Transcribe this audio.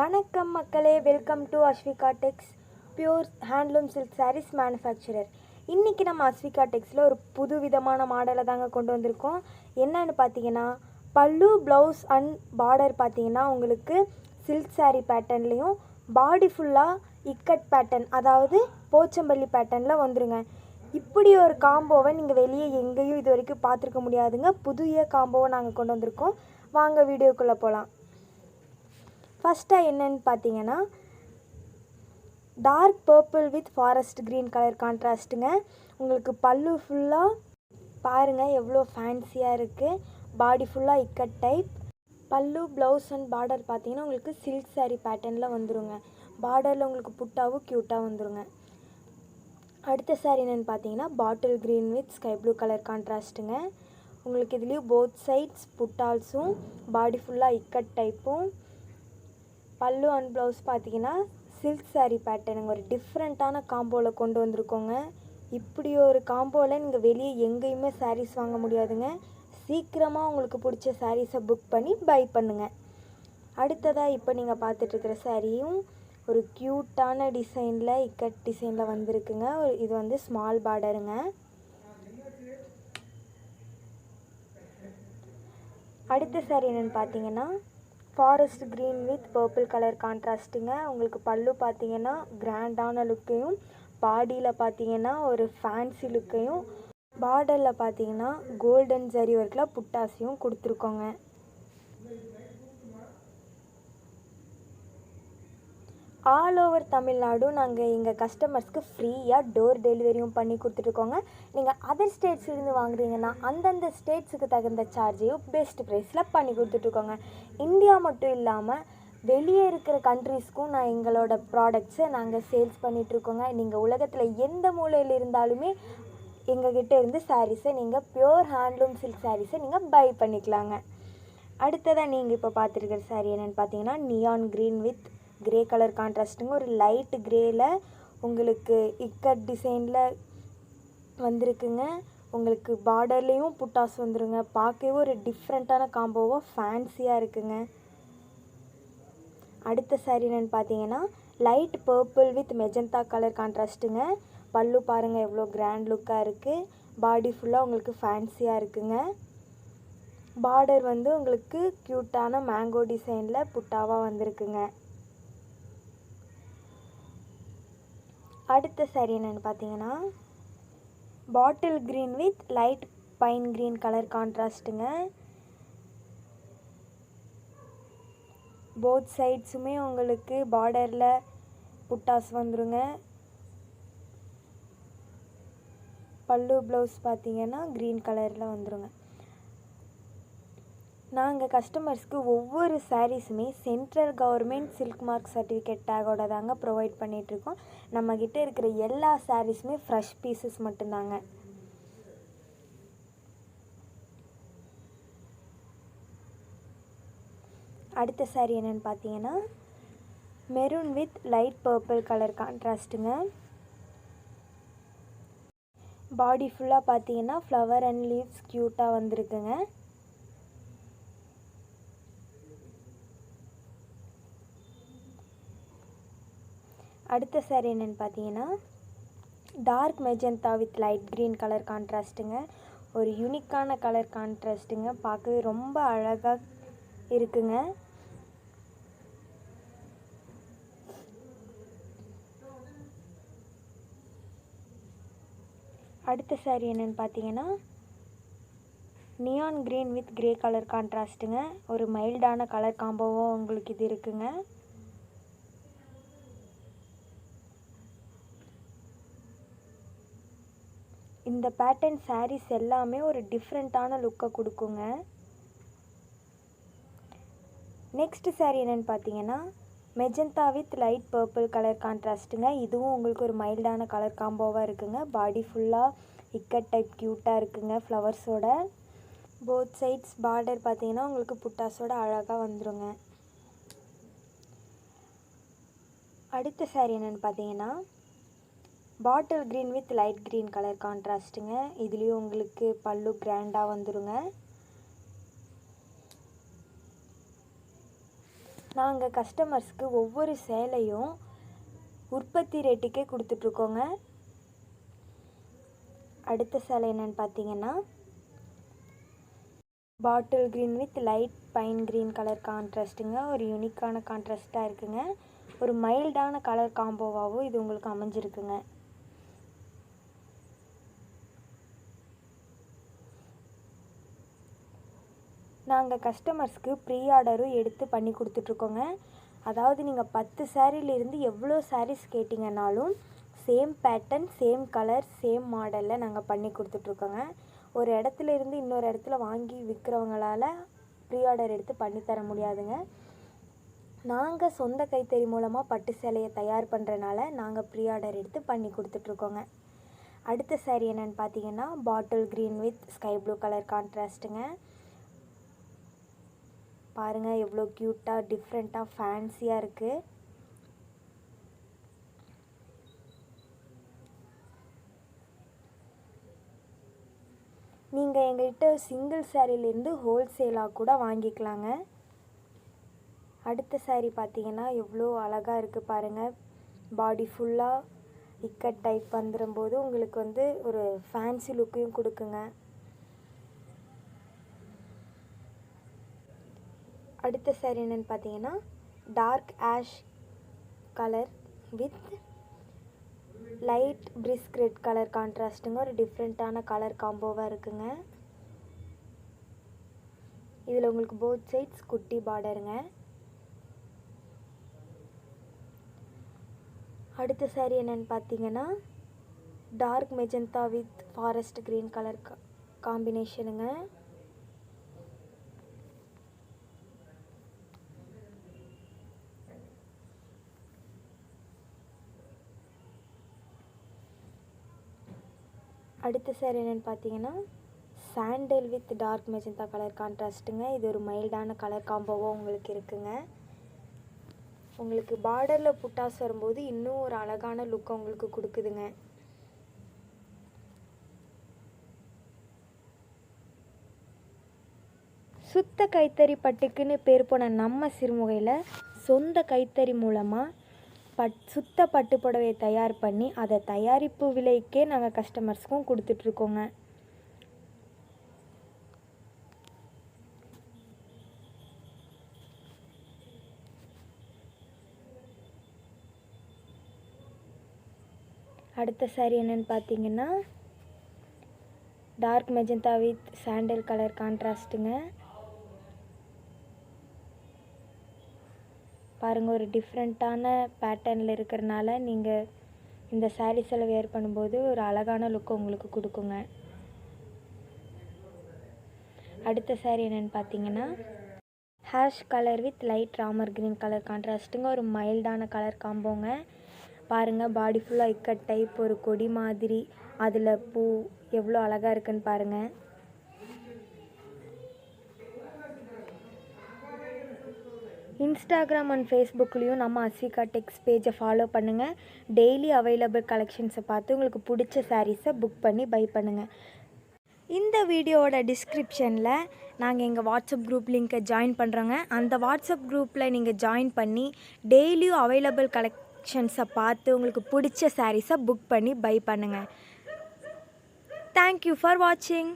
வணக்கம் மக்களே, welcome to Ashvika Tex, pure handloom silk sarees manufacturer. இன்றைக்கி நம்ம அஸ்விகா டெக்ஸில் ஒரு புது விதமான மாடலை தாங்க கொண்டு வந்திருக்கோம். என்னன்னு பார்த்தீங்கன்னா, பல்லு ப்ளவுஸ் அண்ட் பார்டர் பார்த்தீங்கன்னா உங்களுக்கு சில்க் சாரீ பேட்டர்ன்லேயும் பாடி ஃபுல்லாக இக்கட் பேட்டர்ன், அதாவது போச்சம்பள்ளி பேட்டர்னில் வந்துருங்க. இப்படி ஒரு காம்போவை நீங்கள் வெளியே எங்கேயும் இது வரைக்கும் பார்த்துருக்க முடியாதுங்க. புதிய காம்போவை நாங்கள் கொண்டு வந்திருக்கோம். வாங்க வீடியோக்குள்ளே போகலாம். ஃபஸ்ட்டாக என்னன்னு பார்த்தீங்கன்னா, dark purple with forest green colour கான்ட்ராஸ்ட்டுங்க. உங்களுக்கு பல்லு ஃபுல்லாக பாருங்கள் எவ்வளோ ஃபேன்சியாக இருக்குது. பாடி ஃபுல்லாக இக்கட் டைப். பல்லு ப்ளவுஸ் அண்ட் பார்டர் பார்த்தீங்கன்னா உங்களுக்கு சில்க் சாரீ பேட்டர்னில் வந்துருங்க. பார்டரில் உங்களுக்கு புட்டாவும் க்யூட்டாக வந்துருங்க. அடுத்த சாரீ என்னென்னு பார்த்தீங்கன்னா, bottle green with sky blue colour கான்ட்ராஸ்ட்டுங்க. உங்களுக்கு இதுலேயும் போத் சைட்ஸ் புட்டால்ஸும் பாடி ஃபுல்லாக இக்கட் டைப்பும். பல்லு அண்ட் ப்ளவுஸ் பார்த்தீங்கன்னா சில்க் சாரீ பேட்டர்னுங்க. ஒரு டிஃப்ரெண்ட்டான காம்போவில் கொண்டு வந்திருக்கோங்க. இப்படி ஒரு காம்போவில் நீங்கள் வெளியே எங்கேயுமே சாரீஸ் வாங்க முடியாதுங்க. சீக்கிரமாக உங்களுக்கு பிடிச்ச சாரீஸை புக் பண்ணி பை பண்ணுங்கள். அடுத்ததாக இப்போ நீங்கள் பார்த்துட்ருக்கிற சாரியும் ஒரு க்யூட்டான டிசைனில் இக்கட் டிசைனில் வந்திருக்குங்க. இது வந்து ஸ்மால் பார்டருங்க. அடுத்த சாரீ என்னென்னு பார்த்தீங்கன்னா, forest green with purple colour கான்ட்ராஸ்ட்டுங்க. உங்களுக்கு பல்லு பார்த்தீங்கன்னா கிராண்டான லுக்கையும், பாடியில் பார்த்தீங்கன்னா ஒரு ஃபேன்சி லுக்கையும், பார்டரில் பார்த்தீங்கன்னா கோல்டன் ஜரி ஒர்க்கில் புட்டாசியும் கொடுத்துருக்கோங்க. ஆல் ஓவர் தமிழ்நாடு நாங்கள் எங்கள் கஸ்டமர்ஸ்க்கு ஃப்ரீயாக டோர் டெலிவரியும் பண்ணி கொடுத்துட்ருக்கோங்க. நீங்கள் அதர் ஸ்டேட்ஸ்லேருந்து வாங்குறீங்கன்னா அந்தந்த ஸ்டேட்ஸுக்கு தகுந்த சார்ஜையும் பெஸ்ட் ப்ரைஸில் பண்ணி கொடுத்துட்ருக்கோங்க. இந்தியா மட்டும் இல்லாமல் வெளியே இருக்கிற கண்ட்ரீஸ்க்கும் எங்களோட ப்ராடக்ட்ஸை நாங்கள் சேல்ஸ் பண்ணிகிட்ருக்கோங்க. நீங்கள் உலகத்தில் எந்த மூலையில் இருந்தாலுமே எங்ககிட்ட இருந்து சாரீஸை நீங்கள் பியூர் ஹேண்ட்லூம் சில்க் சாரீஸை நீங்கள் பை பண்ணிக்கலாங்க. அடுத்ததாக நீங்கள் இப்போ பார்த்துருக்கிற சாரீ என்னென்னு பார்த்தீங்கன்னா, neon green with grey colour கான்ட்ராஸ்ட்டுங்க. ஒரு லைட் கிரேயில் உங்களுக்கு இக்கட் டிசைனில் வந்திருக்குங்க. உங்களுக்கு பார்டர்லேயும் புட்டாஸ் வந்துருங்க. பார்க்கவே ஒரு டிஃப்ரெண்ட்டான காம்போவாக ஃபேன்சியாக இருக்குங்க. அடுத்த சாரீ என்னென்னு பார்த்தீங்கன்னா, light purple with magenta colour கான்ட்ராஸ்ட்டுங்க. பல்லு பாருங்கள் எவ்வளோ கிராண்ட் லுக்காக இருக்குது. பாடி ஃபுல்லாக உங்களுக்கு ஃபேன்சியாக இருக்குங்க. பார்டர் வந்து உங்களுக்கு க்யூட்டான மேங்கோ டிசைனில் புட்டாவாக வந்திருக்குங்க. அடுத்த சாரீ என்னென்னு பார்த்தீங்கன்னா, bottle green with light pine green colour கான்ட்ராஸ்ட்டுங்க. போத் சைட்ஸுமே உங்களுக்கு பார்டரில் புட்டாஸ் வந்துருங்க. பல்லு ப்ளவுஸ் பார்த்தீங்கன்னா க்ரீன் கலரில் வந்துருங்க. நாங்கள் கஸ்டமர்ஸ்க்கு ஒவ்வொரு சாரீஸுமே central government silk mark certificate டேகோட தாங்க ப்ரொவைட் பண்ணிகிட்ருக்கோம். நம்மக்கிட்ட இருக்கிற எல்லா சாரீஸுமே ஃப்ரெஷ் பீசஸ் மட்டும்தாங்க. அடுத்த சாரீ என்னென்னு பார்த்தீங்கன்னா, maroon with light purple colour கான்ட்ராஸ்ட்டுங்க. பாடி ஃபுல்லாக பார்த்தீங்கன்னா ஃப்ளவர் அண்ட் லீவ்ஸ் க்யூட்டாக வந்திருக்குங்க. அடுத்த சாரீ என்னென்னு பார்த்தீங்கன்னா, dark magenta with light green colour கான்ட்ராஸ்ட்டுங்க. ஒரு யூனிக்கான கலர் கான்ட்ராஸ்ட்டுங்க. பார்க்கவே ரொம்ப அழகாக இருக்குங்க. அடுத்த சாரீ என்னென்னு பார்த்தீங்கன்னா, neon green with grey colour கான்ட்ராஸ்ட்டுங்க. ஒரு மைல்டான கலர் காம்போவும் உங்களுக்கு இது இருக்குங்க. இந்த பேட்டர்ன் சாரீஸ் எல்லாமே ஒரு டிஃப்ரெண்ட்டான லுக்கை கொடுக்குங்க. நெக்ஸ்ட் சாரீ என்னென்னு பார்த்தீங்கன்னா, magenta with light purple colour கான்ட்ராஸ்ட்டுங்க. இதுவும் உங்களுக்கு ஒரு மைல்டான கலர் காம்போவாக இருக்குங்க. பாடி ஃபுல்லாக இக்கட் டைப் க்யூட்டாக இருக்குங்க ஃப்ளவர்ஸோட. போத் சைட்ஸ் பார்டர் பார்த்தீங்கன்னா உங்களுக்கு புட்டாஸோட அழகாக வந்துருங்க. அடுத்த சாரீ என்னென்னு பார்த்தீங்கன்னா, bottle green with light green colour கான்ட்ராஸ்ட்டுங்க. இதுலேயும் உங்களுக்கு பல்லு கிராண்டாக வந்துருங்க. நாங்கள் கஸ்டமர்ஸ்க்கு ஒவ்வொரு சேலையும் உற்பத்தி ரேட்டுக்கே கொடுத்துட்ருக்கோங்க. அடுத்த சேலை என்னென்னு பார்த்தீங்கன்னா bottle green with light pine green colour கான்ட்ராஸ்ட்டுங்க. ஒரு யூனிக்கான கான்ட்ராஸ்ட்டாக இருக்குங்க. ஒரு மைல்டான கலர் காம்போவாகவும் இது உங்களுக்கு அமைஞ்சிருக்குங்க. நாங்கள் கஸ்டமர்ஸ்க்கு ப்ரீ ஆர்டரும் எடுத்து பண்ணி கொடுத்துட்ருக்கோங்க. அதாவது நீங்கள் 10 சாரீலேருந்து எவ்வளோ சாரீஸ் கேட்டிங்கனாலும் same pattern, same colour, same மாடலில் நாங்கள் பண்ணி கொடுத்துட்ருக்கோங்க. ஒரு இடத்துல இருந்து இன்னொரு இடத்துல வாங்கி விற்கிறவங்களால ப்ரீ ஆர்டர் எடுத்து பண்ணித்தர முடியாதுங்க. நாங்கள் சொந்த கைத்தறி மூலமாக பட்டு சேலையை தயார் பண்ணுறனால நாங்கள் ப்ரீ ஆர்டர் எடுத்து பண்ணி கொடுத்துட்ருக்கோங்க. அடுத்த சாரீ என்னென்னு பார்த்தீங்கன்னா bottle green with sky blue colour கான்ட்ராஸ்ட்டுங்க. பாருங்கள் எவ்வளோ க்யூட்டாக டிஃப்ரெண்ட்டாக ஃபேன்சியாக இருக்குது. நீங்கள் எங்கள்கிட்ட சிங்கிள் சாரீலேருந்து ஹோல்சேலாக கூட வாங்கிக்கலாங்க. அடுத்த சாரீ பார்த்தீங்கன்னா எவ்வளோ அழகாக இருக்குது பாருங்கள். பாடி ஃபுல்லாக இக்கட் டைப் வந்துடும்போது உங்களுக்கு ஒரு ஃபேன்சி லுக்கையும் கொடுக்குங்க. அடுத்த சாரீ என்னென்னு பார்த்தீங்கன்னா dark ash colour with light brisk red colour கான்ட்ராஸ்ட்டுங்க. ஒரு டிஃப்ரெண்ட்டான கலர் காம்போவாக இருக்குங்க. இதில் உங்களுக்கு போத் சைட்ஸ் குட்டி பார்டருங்க. அடுத்த சாரீ என்னென்னு பார்த்தீங்கன்னா dark magenta with forest green colour காம்பினேஷனுங்க. அடுத்த சாரீ என்னென்னு பார்த்தீங்கன்னா sandal with dark magenta colour கான்ட்ராஸ்ட்டுங்க. இது ஒரு மைல்டான கலர் காம்போவாக உங்களுக்கு இருக்குங்க. உங்களுக்கு பார்டரில் புட்டாஸ் வரும்போது இன்னும் ஒரு அழகான லுக்கை உங்களுக்கு கொடுக்குதுங்க. சுத்த கைத்தறி பட்டுக்குன்னு பேர் போன நம்ம சிறுமுகையில் சொந்த கைத்தறி மூலமாக சுத்த பட்டு புடவையை தயார் பண்ணி அதை தயாரிப்பு விலைக்கே நாங்கள் கஸ்டமர்ஸ்க்கும் கொடுத்துட்ருக்கோங்க. அடுத்த சாரீ என்னென்னு பார்த்தீங்கன்னா dark magenta with sandal colour கான்ட்ராஸ்ட்டுங்க. பாருங்கள் ஒரு டிஃப்ரெண்ட்டான பேட்டர்னில் இருக்கிறனால நீங்கள் இந்த சாரீஸ் எல்லாம் வேர் பண்ணும்போது ஒரு அழகான லுக்கை உங்களுக்கு கொடுக்குங்க. அடுத்த சாரீ என்னென்னு பார்த்தீங்கன்னா ash colour with light Ramar green colour கான்ட்ராஸ்ட்டுங்க. ஒரு மைல்டான கலர் காம்போங்க. பாருங்கள் பாடி ஃபுல்லாக இக்கட் டைப் ஒரு கொடி மாதிரி அதில் பூ எவ்வளோ அழகாக இருக்குன்னு பாருங்கள். இன்ஸ்டாகிராம் அண்ட் ஃபேஸ்புக்லேயும் நம்ம அஸ்விகா டெக்ஸ் பேஜை ஃபாலோ பண்ணுங்கள். டெய்லி அவைலபிள் கலெக்ஷன்ஸை பார்த்து உங்களுக்கு பிடிச்ச சாரீஸை புக் பண்ணி பை பண்ணுங்கள். இந்த வீடியோவோட டிஸ்கிரிப்ஷனில் நாங்கள் எங்கள் வாட்ஸ்அப் குரூப் லிங்க்கை ஜாயின் பண்ணுறோங்க. அந்த வாட்ஸ்அப் குரூப்பில் நீங்கள் ஜாயின் பண்ணி டெய்லியும் அவைலபிள் கலெக்ஷன்ஸை பார்த்து உங்களுக்கு பிடிச்ச சாரீஸை புக் பண்ணி பை பண்ணுங்கள். தேங்க்யூ ஃபார் வாட்சிங்.